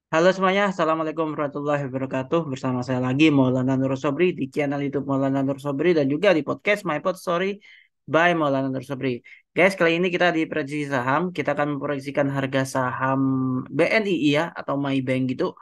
Halo semuanya, Assalamualaikum warahmatullahi wabarakatuh. Bersama saya lagi Maulana Nur Sobri di channel YouTube Maulana Nur Sobri dan juga di podcast My Pod Story by Maulana Nur Sobri. Guys, kali ini kita di prediksi saham, kita akan memproyeksikan harga saham BNI ya atau Maybank gitu.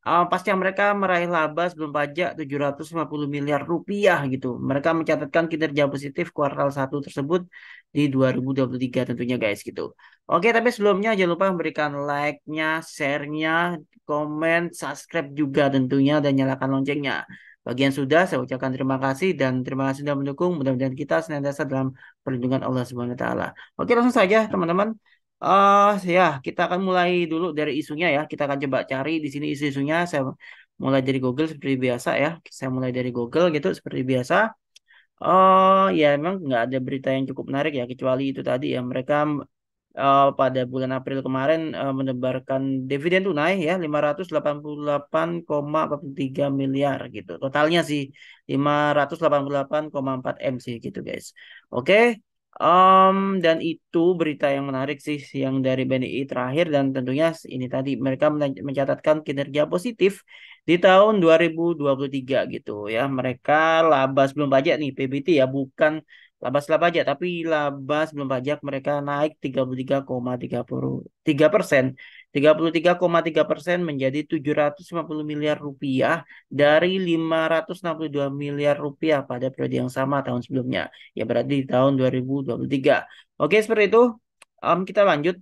Pasca mereka meraih laba sebelum pajak 750 miliar rupiah gitu. Mereka mencatatkan kinerja positif kuartal satu tersebut di 2023 tentunya guys gitu. Oke, tapi sebelumnya jangan lupa memberikan like-nya, share-nya, komen, subscribe juga tentunya dan nyalakan loncengnya. Bagi yang sudah, saya ucapkan terima kasih dan terima kasih sudah mendukung. Mudah-mudahan kita senantiasa dalam perlindungan Allah Subhanahu wa taala. Oke, langsung saja teman-teman. Ya, kita akan mulai dulu dari isunya ya. Kita akan coba cari di sini isu-isunya. Saya mulai dari Google seperti biasa ya. Saya mulai dari Google gitu seperti biasa. Oh ya, emang nggak ada berita yang cukup menarik ya, kecuali itu tadi ya. Mereka pada bulan April kemarin menebarkan dividen tunai ya 588,43 miliar gitu. Totalnya sih 588,4 M sih gitu guys. Oke. Dan itu berita yang menarik sih yang dari BNI terakhir dan tentunya ini tadi mereka mencatatkan kinerja positif di tahun 2023 gitu ya. Mereka laba sebelum pajak nih PBT ya, bukan laba setelah pajak, tapi laba sebelum pajak mereka naik 33,33%. 33,3% menjadi 750 miliar rupiah dari 562 miliar rupiah pada periode yang sama tahun sebelumnya. Ya berarti di tahun 2023. Oke, seperti itu. Kita lanjut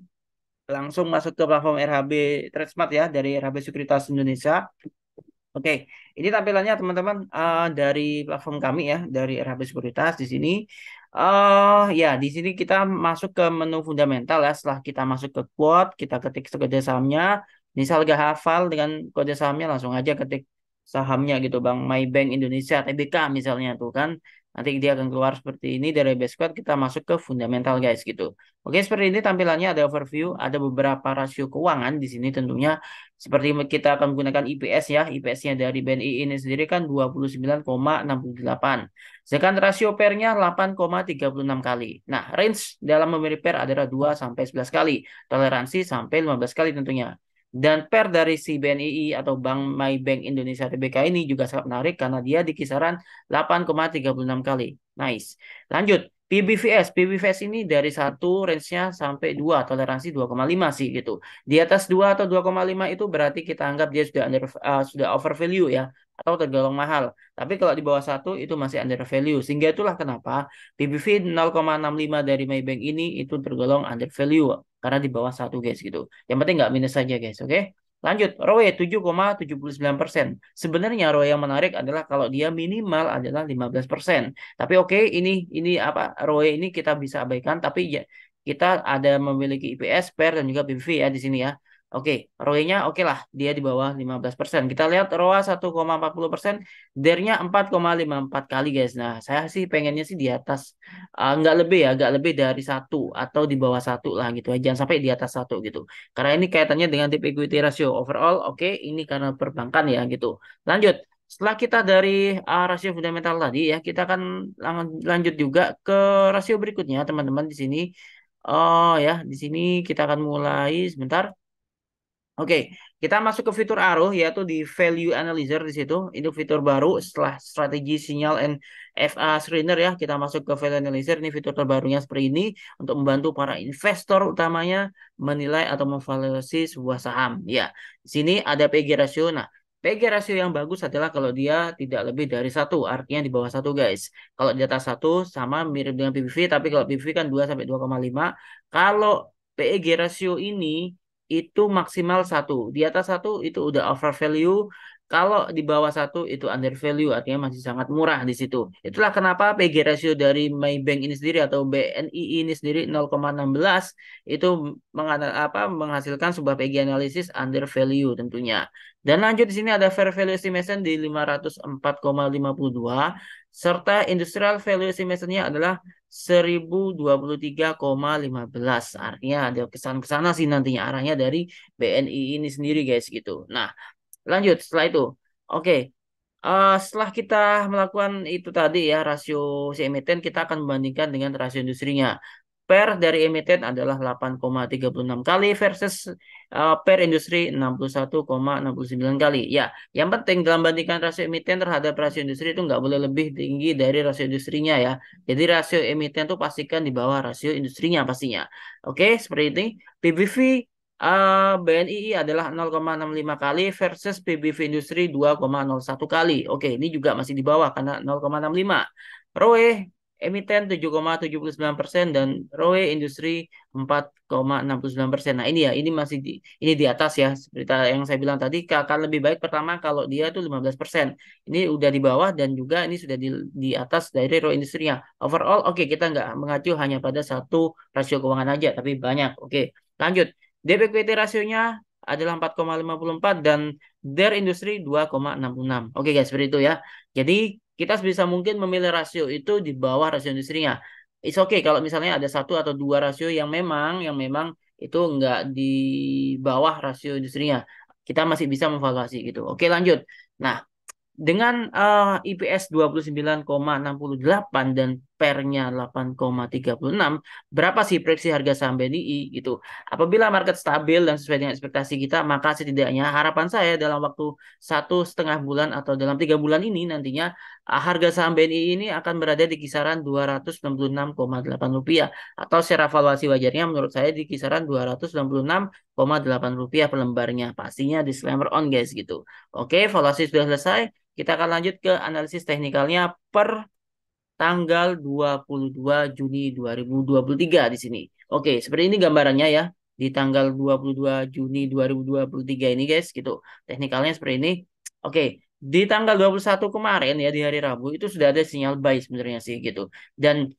langsung masuk ke platform RHB Tradesmart ya dari RHB Sekuritas Indonesia. Oke, ini tampilannya teman-teman dari platform kami ya, dari RHB Sekuritas di sini. Ya, di sini kita masuk ke menu fundamental ya. Setelah kita masuk ke quote, kita ketik kode sahamnya. Misal gak hafal dengan kode sahamnya, langsung aja ketik sahamnya gitu, Bang. Maybank Indonesia TBK misalnya tuh kan. Nanti dia akan keluar seperti ini dari base code. Kita masuk ke fundamental guys gitu. Oke, seperti ini tampilannya ada overview, ada beberapa rasio keuangan di sini tentunya seperti kita akan menggunakan IPS ya. IPS-nya dari BNI ini sendiri kan 29,68. Sedangkan rasio pair-nya 8,36 kali. Nah, range dalam memilih pair adalah 2 sampai 11 kali. Toleransi sampai 15 kali tentunya. Dan pair dari si BNI atau Bank Maybank Indonesia Tbk ini juga sangat menarik karena dia di kisaran 8,36 kali. Nice. Lanjut. PBVS ini dari satu range-nya sampai 2, toleransi 2,5 sih gitu. Di atas 2 atau 2,5 itu berarti kita anggap dia sudah over value ya atau tergolong mahal. Tapi kalau di bawah satu itu masih under value. Sehingga itulah kenapa PBV 0,65 dari Maybank ini itu tergolong under value karena di bawah satu guys gitu. Yang penting nggak minus saja guys, oke? Lanjut, ROE 7,79%. Sebenarnya ROE yang menarik adalah kalau dia minimal adalah 15%. Tapi oke, ini apa ROE ini kita bisa abaikan tapi ya kita ada memiliki IPS, PER dan juga PBV ya di sini ya. Oke, ROE-nya oke lah, dia di bawah 15%. Kita lihat ROA 1,40%, DER-nya 4,54 kali guys. Nah, saya sih pengennya sih di atas, nggak lebih ya, nggak lebih dari satu atau di bawah satu lah gitu. Jangan sampai di atas satu gitu. Karena ini kaitannya dengan debt equity ratio. Overall, oke, ini karena perbankan ya gitu. Lanjut. Setelah kita dari rasio fundamental tadi ya, kita akan lanjut juga ke rasio berikutnya teman-teman di sini. Oh ya, di sini kita akan mulai sebentar. Oke, kita masuk ke fitur Arrow yaitu di Value Analyzer di situ. Itu fitur baru setelah strategi sinyal and FA screener ya. Kita masuk ke Value Analyzer ini fitur terbarunya seperti ini untuk membantu para investor utamanya menilai atau memvaluasi sebuah saham. Ya, di sini ada PG ratio. Nah, PG ratio yang bagus adalah kalau dia tidak lebih dari satu, artinya di bawah satu guys. Kalau di atas satu sama mirip dengan PBV, tapi kalau PBV kan 2 sampai 2,5. Kalau PEG ratio ini itu maksimal satu. Di atas satu itu udah over value. Kalau di bawah satu itu under value, artinya masih sangat murah di situ. Itulah kenapa PG ratio dari Maybank ini sendiri atau BNI ini sendiri 0,16 itu menghasilkan sebuah PG analisis under value tentunya. Dan lanjut di sini ada fair value estimation di 504,52 serta industrial value estimation-nya adalah 1023,15. Artinya ada kesan ke sana sih nantinya arahnya dari BNI ini sendiri guys gitu. Nah, lanjut setelah itu. Oke, setelah kita melakukan itu tadi ya rasio si emiten kita akan membandingkan dengan rasio industrinya. per dari emiten adalah 8,36 kali versus per industri 61,69 kali. Ya, yang penting dalam bandingkan rasio emiten terhadap rasio industri itu nggak boleh lebih tinggi dari rasio industrinya ya. Jadi rasio emiten tuh pastikan di bawah rasio industrinya pastinya. Oke, seperti ini. PBV BNII adalah 0,65 kali versus PBV industri 2,01 kali. Oke, ini juga masih di bawah karena 0,65. ROE emiten 7,79% dan ROE industri 4,69%. Nah, ini ya, ini di atas ya. Seperti yang saya bilang tadi akan lebih baik pertama kalau dia itu 15%. Ini udah di bawah dan juga ini sudah di atas dari ROE industrinya. Overall, oke, kita nggak mengacu hanya pada satu rasio keuangan aja, tapi banyak. Oke, lanjut. Debt equity rasionya adalah 4,54 dan their industri 2,66. Oke guys, seperti itu ya. Jadi kita sebisa mungkin memilih rasio itu di bawah rasio industrinya. It's okay kalau misalnya ada satu atau dua rasio yang memang itu nggak di bawah rasio industrinya. Kita masih bisa memvaluasi gitu. Oke, lanjut. Nah, dengan IPS 29,68 dan pernya 8,36, berapa sih prediksi harga saham BNI gitu? Apabila market stabil dan sesuai dengan ekspektasi kita, maka setidaknya harapan saya dalam waktu 1,5 bulan atau dalam 3 bulan ini nantinya harga saham BNI ini akan berada di kisaran Rp266,8 atau secara valuasi wajarnya menurut saya di kisaran Rp266,8 per lembarnya. Pastinya disclaimer on guys gitu. Oke, valuasi sudah selesai. Kita akan lanjut ke analisis teknikalnya per tanggal 22 Juni 2023 di sini. Oke, seperti ini gambarannya ya. Di tanggal 22 Juni 2023 ini guys gitu. Teknikalnya seperti ini. Oke, di tanggal 21 kemarin ya di hari Rabu itu sudah ada sinyal buy sebenarnya sih gitu. Dan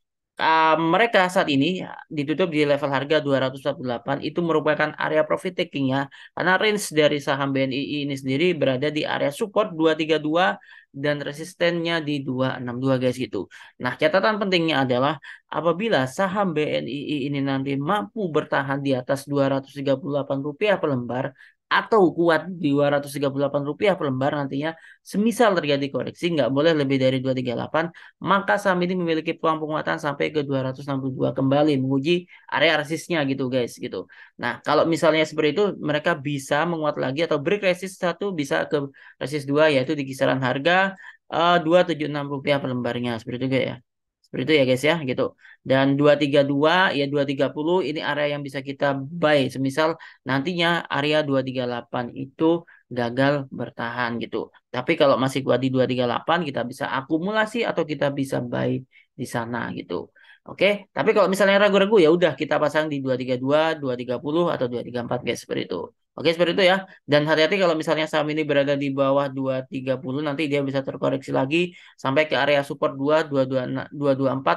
mereka saat ini ditutup di level harga 248 itu merupakan area profit takingnya karena range dari saham BNI ini sendiri berada di area support 232 dan resistennya di 262 guys gitu. Nah, catatan pentingnya adalah apabila saham BNI ini nanti mampu bertahan di atas Rp238 per lembar atau kuat di Rp238 per lembar nantinya, semisal terjadi koreksi nggak boleh lebih dari 238, maka saham ini memiliki peluang penguatan sampai ke 262 kembali menguji area resistnya gitu guys gitu. Nah, kalau misalnya seperti itu mereka bisa menguat lagi atau break resist satu bisa ke resist dua yaitu di kisaran harga Rp276 per lembarnya seperti itu ya. Seperti itu ya guys ya gitu. Dan 232 ya 230 ini area yang bisa kita buy. Semisal nantinya area 238 itu gagal bertahan gitu. Tapi kalau masih kuat di 238 kita bisa akumulasi atau kita bisa buy di sana gitu. Oke, tapi kalau misalnya ragu-ragu ya udah kita pasang di 232, 230 atau 234 guys seperti itu. Oke, seperti itu ya. Dan hati-hati kalau misalnya saham ini berada di bawah 230 nanti dia bisa terkoreksi lagi sampai ke area support 224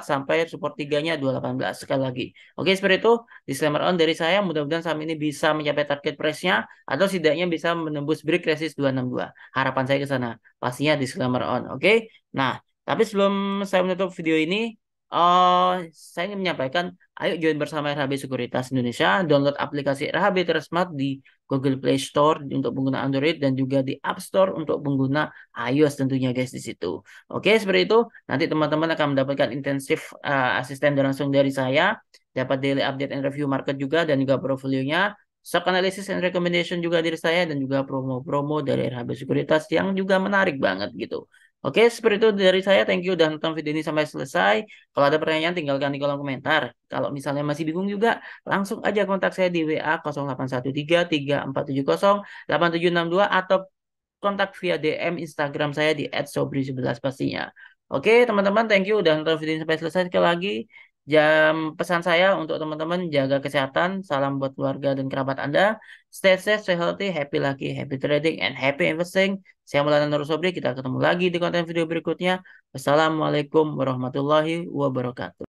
sampai support 3-nya 218 sekali lagi. Oke, seperti itu disclaimer on dari saya. Mudah-mudahan saham ini bisa mencapai target price-nya atau setidaknya bisa menembus break resist 262. Harapan saya ke sana. Pastinya disclaimer on. Oke. Nah, tapi sebelum saya menutup video ini, saya ingin menyampaikan, ayo join bersama RHB Sekuritas Indonesia, download aplikasi RHB Tersmart di Google Play Store untuk pengguna Android dan juga di App Store untuk pengguna iOS tentunya guys di situ. Oke, seperti itu. Nanti teman-teman akan mendapatkan intensif asisten dan langsung dari saya, dapat daily update and review market juga dan juga portfolionya, stock analysis and recommendation juga dari saya dan juga promo-promo dari RHB Sekuritas yang juga menarik banget gitu. Oke, seperti itu dari saya. Thank you udah nonton video ini sampai selesai. Kalau ada pertanyaan tinggalkan di kolom komentar. Kalau misalnya masih bingung juga, langsung aja kontak saya di WA 0813 3470 8762 atau kontak via DM Instagram saya di @sobri11 pastinya. Oke, teman-teman, thank you udah nonton video ini sampai selesai. Sekali lagi, pesan saya untuk teman-teman jaga kesehatan, salam buat keluarga dan kerabat Anda. Stay safe, stay healthy, happy lucky, happy trading, and happy investing. Saya Maulana Nur Sobri, kita ketemu lagi di konten video berikutnya. Wassalamualaikum warahmatullahi wabarakatuh.